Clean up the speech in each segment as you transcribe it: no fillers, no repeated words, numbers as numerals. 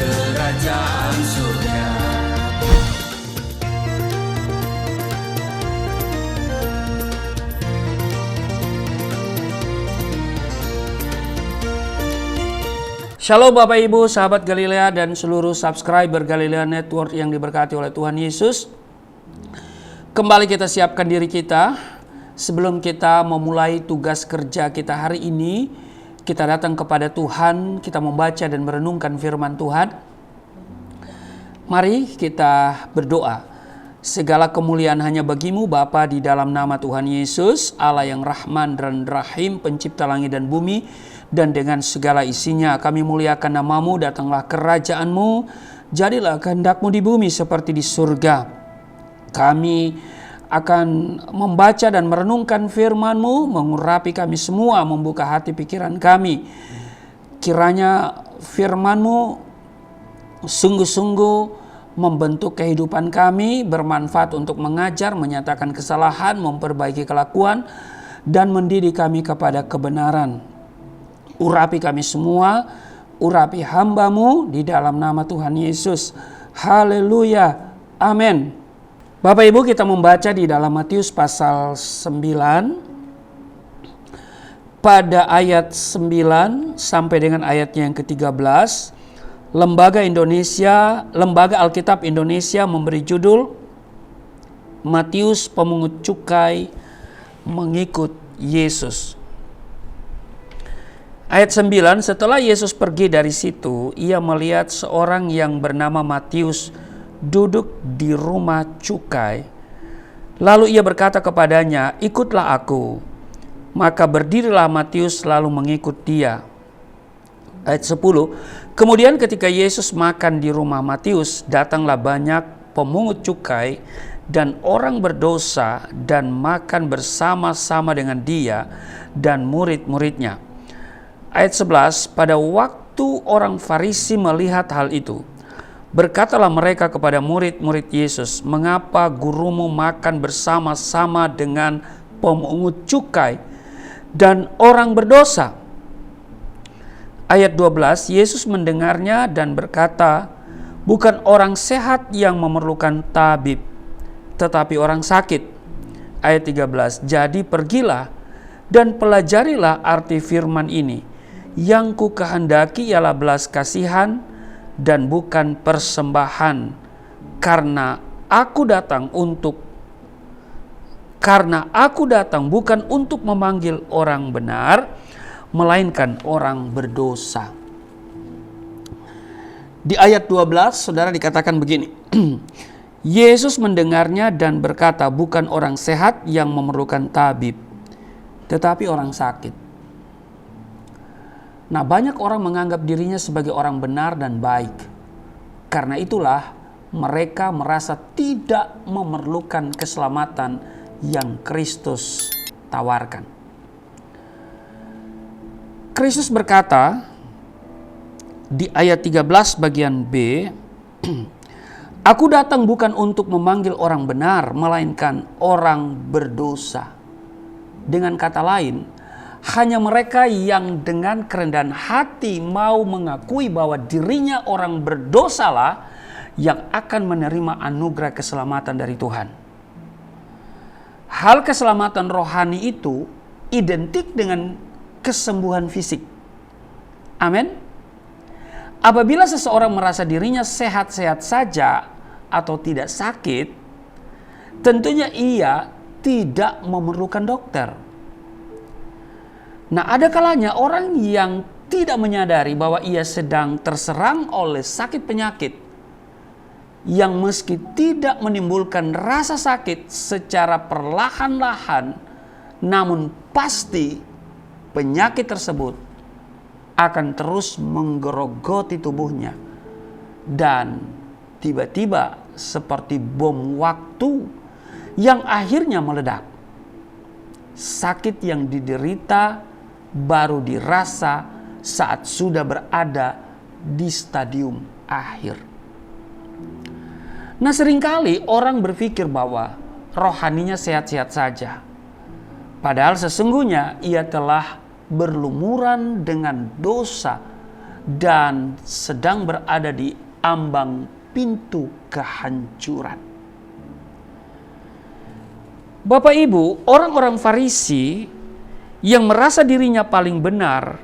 kerajaan surga. Shalom Bapak Ibu, sahabat Galilea dan seluruh subscriber Galilea Network yang diberkati oleh Tuhan Yesus. Kembali kita siapkan diri kita. Sebelum kita memulai tugas kerja kita hari ini, kita datang kepada Tuhan, kita membaca dan merenungkan firman Tuhan. Mari kita berdoa. Segala kemuliaan hanya bagimu Bapa, di dalam nama Tuhan Yesus, Allah yang Rahman dan Rahim, pencipta langit dan bumi, dan dengan segala isinya. Kami muliakan namamu, datanglah kerajaanmu, jadilah kehendakmu di bumi seperti di surga. Kami akan membaca dan merenungkan firman-Mu, mengurapi kami semua, membuka hati pikiran kami. Kiranya firman-Mu sungguh-sungguh membentuk kehidupan kami, bermanfaat untuk mengajar, menyatakan kesalahan, memperbaiki kelakuan, dan mendidik kami kepada kebenaran. Urapi kami semua, urapi hamba-Mu di dalam nama Tuhan Yesus. Haleluya, amin. Bapak Ibu, kita membaca di dalam Matius pasal 9 pada ayat 9 sampai dengan ayatnya yang ke-13. Lembaga Alkitab Indonesia memberi judul Matius Pemungut Cukai Mengikut Yesus. Ayat 9, setelah Yesus pergi dari situ, ia melihat seorang yang bernama Matius duduk di rumah cukai. Lalu ia berkata kepadanya, "Ikutlah aku." Maka berdirilah Matius lalu mengikut dia. Ayat 10, kemudian ketika Yesus makan di rumah Matius, datanglah banyak pemungut cukai dan orang berdosa dan makan bersama-sama dengan dia dan murid-muridnya. Ayat 11, pada waktu orang Farisi melihat hal itu, berkatalah mereka kepada murid-murid Yesus, "Mengapa gurumu makan bersama-sama dengan pemungut cukai dan orang berdosa?" Ayat 12, Yesus mendengarnya dan berkata, "Bukan orang sehat yang memerlukan tabib, tetapi orang sakit." Ayat 13, "Jadi pergilah dan pelajarilah arti firman ini, yang ku kehendaki ialah belas kasihan dan bukan persembahan, karena aku datang bukan untuk memanggil orang benar, melainkan orang berdosa." Di ayat 12 saudara dikatakan begini, Yesus mendengarnya dan berkata, "Bukan orang sehat yang memerlukan tabib, tetapi orang sakit." Nah, banyak orang menganggap dirinya sebagai orang benar dan baik. Karena itulah mereka merasa tidak memerlukan keselamatan yang Kristus tawarkan. Kristus berkata di ayat 13 bagian B, "Aku datang bukan untuk memanggil orang benar, melainkan orang berdosa." Dengan kata lain, hanya mereka yang dengan kerendahan hati mau mengakui bahwa dirinya orang berdosalah yang akan menerima anugerah keselamatan dari Tuhan. Hal keselamatan rohani itu identik dengan kesembuhan fisik. Amin. Apabila seseorang merasa dirinya sehat-sehat saja atau tidak sakit, tentunya ia tidak memerlukan dokter. Nah, ada kalanya orang yang tidak menyadari bahwa ia sedang terserang oleh sakit penyakit yang meski tidak menimbulkan rasa sakit secara perlahan-lahan, namun pasti penyakit tersebut akan terus menggerogoti tubuhnya dan tiba-tiba seperti bom waktu yang akhirnya meledak. Sakit yang diderita baru dirasa saat sudah berada di stadium akhir. Nah, seringkali orang berpikir bahwa rohaninya sehat-sehat saja, padahal sesungguhnya ia telah berlumuran dengan dosa dan sedang berada di ambang pintu kehancuran. Bapak Ibu, orang-orang Farisi yang merasa dirinya paling benar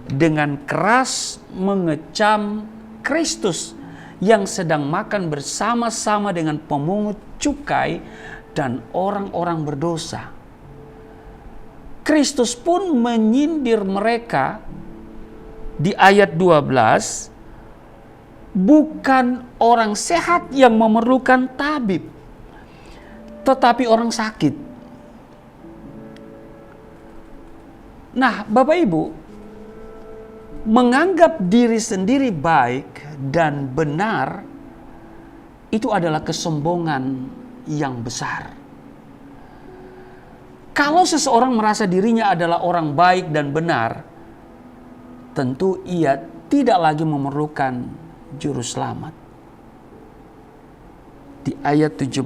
dengan keras mengecam Kristus yang sedang makan bersama-sama dengan pemungut cukai dan orang-orang berdosa. Kristus pun menyindir mereka di ayat 12, bukan orang sehat yang memerlukan tabib, tetapi orang sakit. Nah, Bapak Ibu, menganggap diri sendiri baik dan benar itu adalah kesombongan yang besar. Kalau seseorang merasa dirinya adalah orang baik dan benar, tentu ia tidak lagi memerlukan juru selamat. Di ayat 17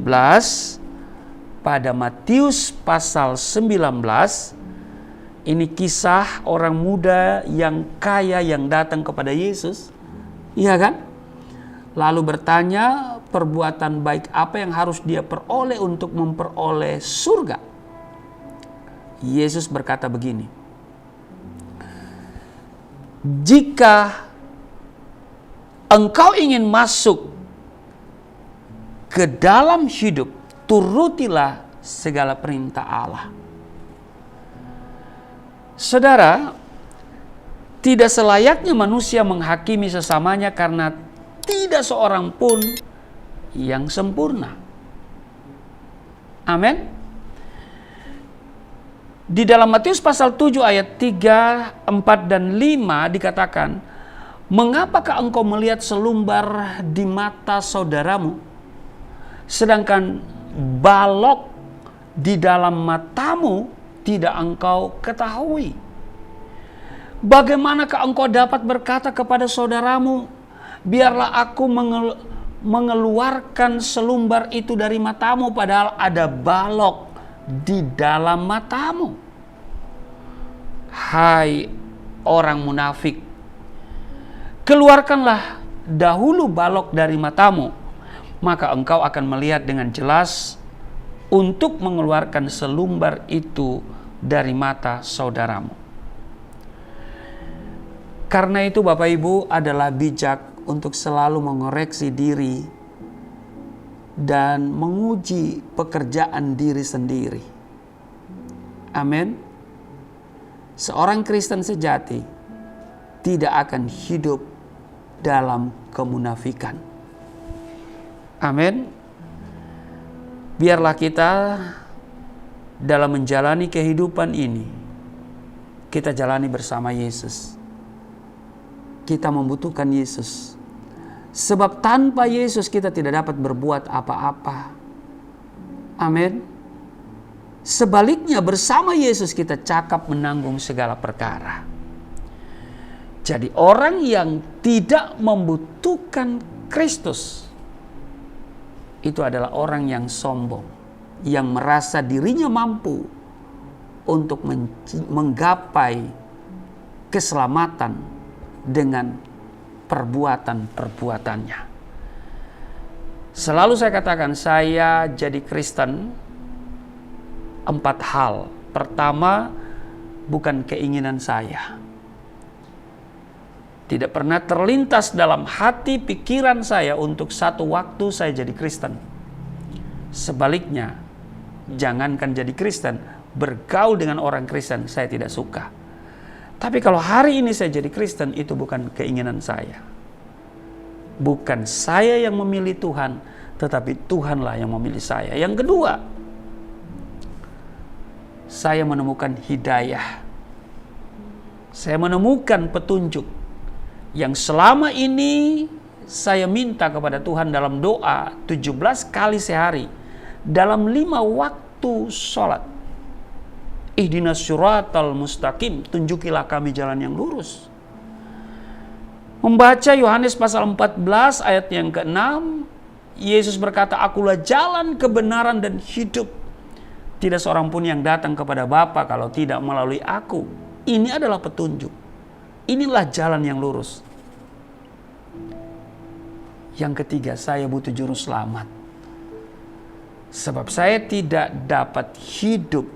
pada Matius pasal 19, ini kisah orang muda yang kaya yang datang kepada Yesus, iya kan? Lalu bertanya, perbuatan baik apa yang harus dia peroleh untuk memperoleh surga? Yesus berkata begini, jika engkau ingin masuk ke dalam hidup, turutilah segala perintah Allah. Saudara, tidak selayaknya manusia menghakimi sesamanya karena tidak seorang pun yang sempurna. Amin. Di dalam Matius pasal 7 ayat 3, 4, dan 5 dikatakan, mengapakah engkau melihat selumbar di mata saudaramu, sedangkan balok di dalam matamu tidak engkau ketahui? Bagaimanakah engkau dapat berkata kepada saudaramu, biarlah aku mengeluarkan selumbar itu dari matamu, padahal ada balok di dalam matamu? Hai orang munafik, keluarkanlah dahulu balok dari matamu, maka engkau akan melihat dengan jelas untuk mengeluarkan selumbar itu dari mata saudaramu. Karena itu Bapak Ibu adalah bijak untuk selalu mengoreksi diri dan menguji pekerjaan diri sendiri. Amin. Seorang Kristen sejati tidak akan hidup dalam kemunafikan. Amin. Biarlah kita dalam menjalani kehidupan ini, kita jalani bersama Yesus. Kita membutuhkan Yesus. Sebab tanpa Yesus kita tidak dapat berbuat apa-apa. Amin. Sebaliknya bersama Yesus kita cakap menanggung segala perkara. Jadi orang yang tidak membutuhkan Kristus itu adalah orang yang sombong, yang merasa dirinya mampu untuk menggapai keselamatan dengan perbuatan-perbuatannya. Selalu saya katakan, saya jadi Kristen 4 hal. Pertama, bukan keinginan saya. Tidak pernah terlintas dalam hati pikiran saya untuk satu waktu saya jadi Kristen. Sebaliknya, jangankan jadi Kristen, bergaul dengan orang Kristen saya tidak suka. Tapi kalau hari ini saya jadi Kristen, itu bukan keinginan saya. Bukan saya yang memilih Tuhan, tetapi Tuhanlah yang memilih saya. Yang kedua, saya menemukan hidayah. Saya menemukan petunjuk yang selama ini saya minta kepada Tuhan dalam doa 17 kali sehari, dalam 5 waktu sholat. Ihdinas syiratal mustaqim, tunjukilah kami jalan yang lurus. Membaca Yohanes pasal 14 ayat yang ke-6, Yesus berkata, akulah jalan, kebenaran, dan hidup. Tidak seorang pun yang datang kepada Bapa kalau tidak melalui aku. Ini adalah petunjuk. Inilah jalan yang lurus. Yang ketiga, saya butuh juru selamat. Sebab saya tidak dapat hidup,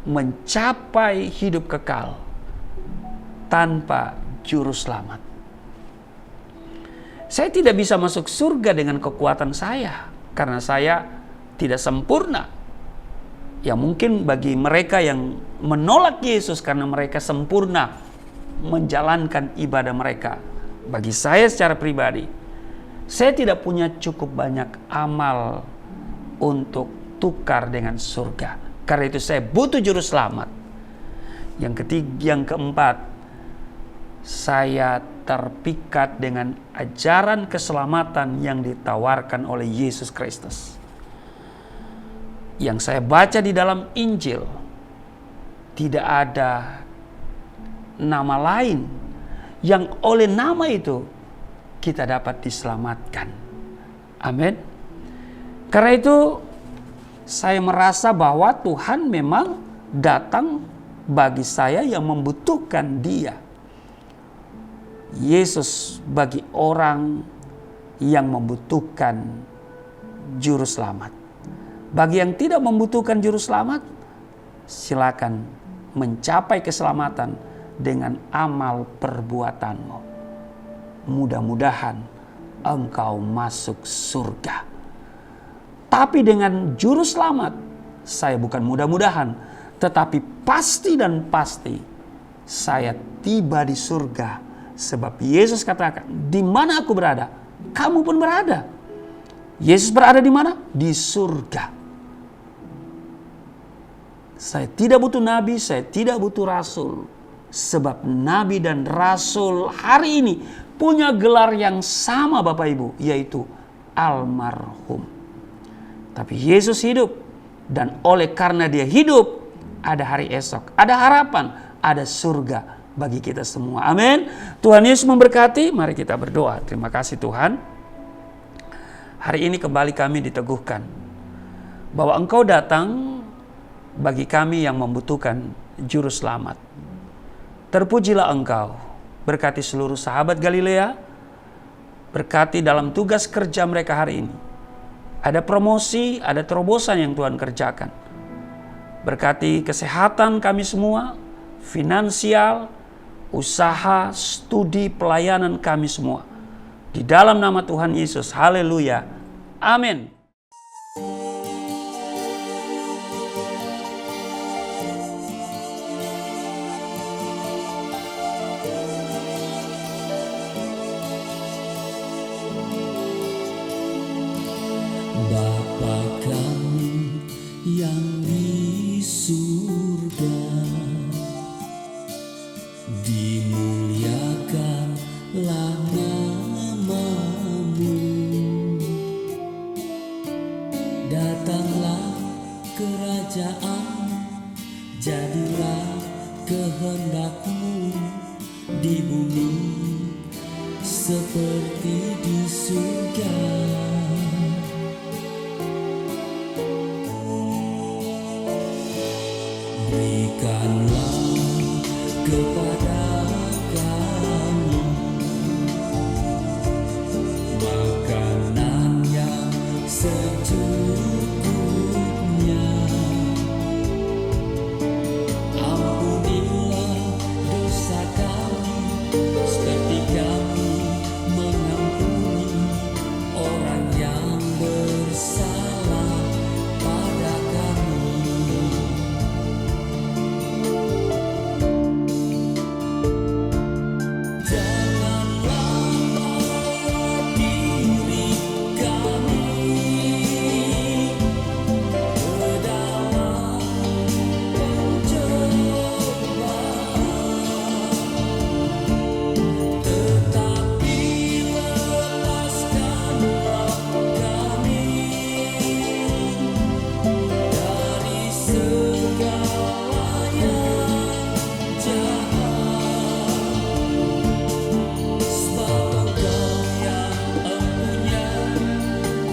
mencapai hidup kekal tanpa juru selamat. Saya tidak bisa masuk surga dengan kekuatan saya, karena saya tidak sempurna. Ya mungkin bagi mereka yang menolak Yesus karena mereka sempurna menjalankan ibadah mereka. Bagi saya secara pribadi, saya tidak punya cukup banyak amal untuk tukar dengan surga. Karena itu saya butuh juru selamat. Yang ketiga, yang keempat, saya terpikat dengan ajaran keselamatan yang ditawarkan oleh Yesus Kristus. Yang saya baca di dalam Injil, tidak ada nama lain yang oleh nama itu kita dapat diselamatkan. Amin. Karena itu saya merasa bahwa Tuhan memang datang bagi saya yang membutuhkan Dia. Yesus bagi orang yang membutuhkan juru selamat. Bagi yang tidak membutuhkan juru selamat, silakan mencapai keselamatan dengan amal perbuatanmu. Mudah-mudahan engkau masuk surga. Tapi dengan juru selamat, saya bukan mudah-mudahan, tetapi pasti dan pasti saya tiba di surga. Sebab Yesus katakan, di mana aku berada, kamu pun berada. Yesus berada di mana? Di surga. Saya tidak butuh nabi, saya tidak butuh rasul. Sebab nabi dan rasul hari ini punya gelar yang sama Bapak Ibu, yaitu almarhum. Tapi Yesus hidup, dan oleh karena Dia hidup, ada hari esok, ada harapan, ada surga bagi kita semua. Amin. Tuhan Yesus memberkati. Mari kita berdoa. Terima kasih Tuhan. Hari ini kembali kami diteguhkan bahwa Engkau datang bagi kami yang membutuhkan juru selamat. Terpujilah Engkau. Berkati seluruh sahabat Galilea. Berkati dalam tugas kerja mereka hari ini. Ada promosi, ada terobosan yang Tuhan kerjakan. Berkati kesehatan kami semua, finansial, usaha, studi, pelayanan kami semua. Di dalam nama Tuhan Yesus. Haleluya. Amin. Bapa kami yang di surga, dimuliakanlah nama-Mu. Datanglah kerajaan, jadilah kehendak-Mu di bumi seperti di surga. Berikanlah kepada kami makanan yang secukupnya. Ampunilah dosa kami seperti kami mengampuni orang yang bersalah pada kami.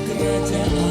Kerajaan